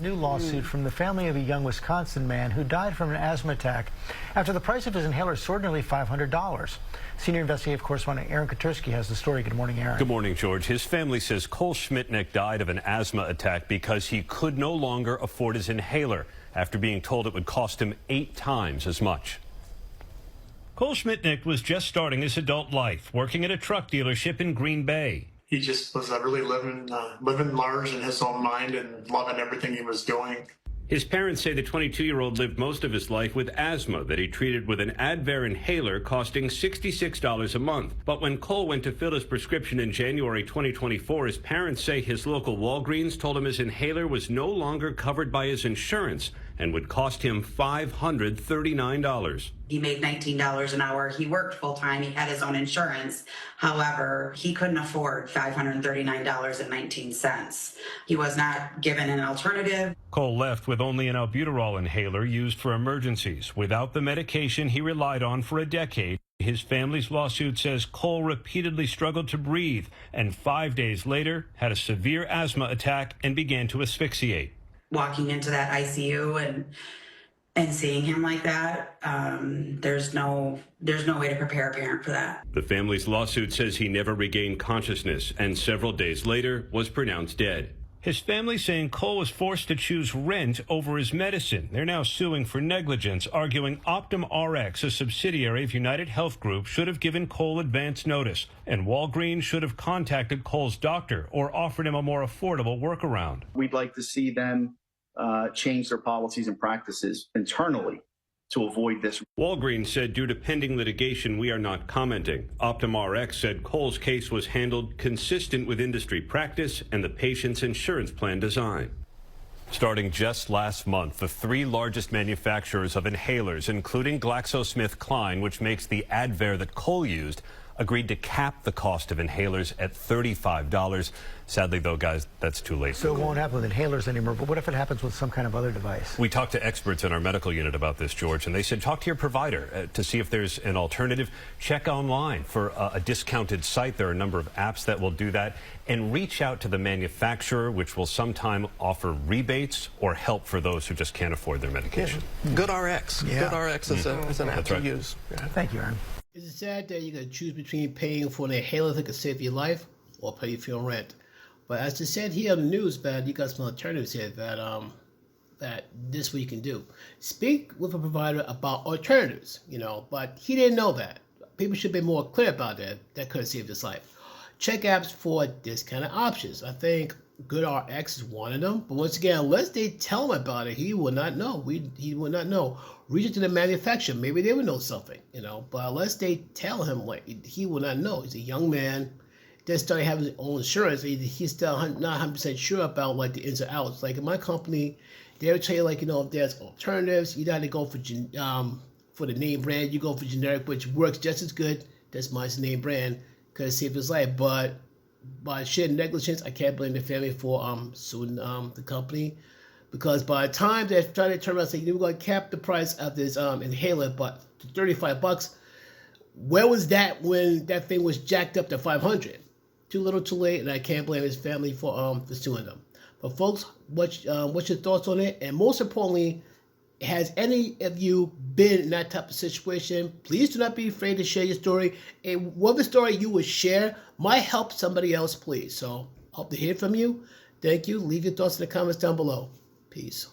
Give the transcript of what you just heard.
New lawsuit from the family of a young Wisconsin man who died from an asthma attack after the price of his inhaler soared nearly $500. Senior investigative correspondent Aaron Katursky has the story. Good morning, Aaron. Good morning, George. His family says Cole Schmitnick died of an asthma attack because he could no longer afford his inhaler after being told it would cost him 8 times as much. Cole Schmitnick was just starting his adult life, working at a truck dealership in Green Bay. He just was really living large in his own mind and loving everything he was doing. His parents say the 22-year-old lived most of his life with asthma that he treated with an Advair inhaler costing $66 a month. But when Cole went to fill his prescription in January 2024, his parents say his local Walgreens told him his inhaler was no longer covered by his insurance and would cost him $539. He made $19 an hour. He worked full time. He had his own insurance. However, he couldn't afford $539.19. He was not given an alternative. Cole left with only an albuterol inhaler used for emergencies. Without the medication he relied on for a decade, his family's lawsuit says Cole repeatedly struggled to breathe and 5 days later had a severe asthma attack and began to asphyxiate. Walking into that ICU and seeing him like that, there's no way to prepare a parent for that. The family's lawsuit says he never regained consciousness and several days later was pronounced dead. His family saying Cole was forced to choose rent over his medicine. They're now suing for negligence, arguing Optum Rx, a subsidiary of United Health Group, should have given Cole advance notice, and Walgreens should have contacted Cole's doctor or offered him a more affordable workaround. We'd like to see them change their policies and practices internally to avoid this. Walgreens said due to pending litigation, we are not commenting. Optum Rx said Cole's case was handled consistent with industry practice and the patient's insurance plan design. Starting just last month, the 3 largest manufacturers of inhalers, including GlaxoSmithKline, which makes the Advair that Cole used, agreed to cap the cost of inhalers at $35. Sadly, though, guys, that's too late. So it won't happen with inhalers anymore, but what if it happens with some kind of other device? We talked to experts in our medical unit about this, George, and they said talk to your provider to see if there's an alternative. Check online for a discounted site. There are a number of apps that will do that. And reach out to the manufacturer, which will sometime offer rebates or help for those who just can't afford their medication. Yeah. GoodRx. Yeah. GoodRx is an app to use. Yeah. Thank you, Aaron. Is it sad that you got to choose between paying for an inhaler that could save your life or pay for your rent? But as I said here on the news, you got some alternatives here that this week can do. Speak with a provider about alternatives, but he didn't know that. People should be more clear about that. That could have saved his life. Check apps for discounted options. I think GoodRx is one of them. But once again, unless they tell him about it, he will not know. He will not know. Reach out to the manufacturer. Maybe they would know something, But unless they tell him, he will not know. He's a young man. Just started having his own insurance. He's still not 100% sure about the ins and outs. Like in my company, they would tell you if there's alternatives, you got to go for the name brand. You go for generic, which works just as good. That's my name brand because it saved his life. But by sheer negligence, I can't blame the family for suing the company. Because by the time they're trying to turn around and say, we're going to cap the price of this inhaler but to $35, where was that when that thing was jacked up to $500? Too little too late, and I can't blame his family for suing them. But folks, what's your thoughts on it? And most importantly, has any of you been in that type of situation? Please do not be afraid to share your story. And whatever story you would share might help somebody else, please. So hope to hear from you. Thank you. Leave your thoughts in the comments down below. Peace.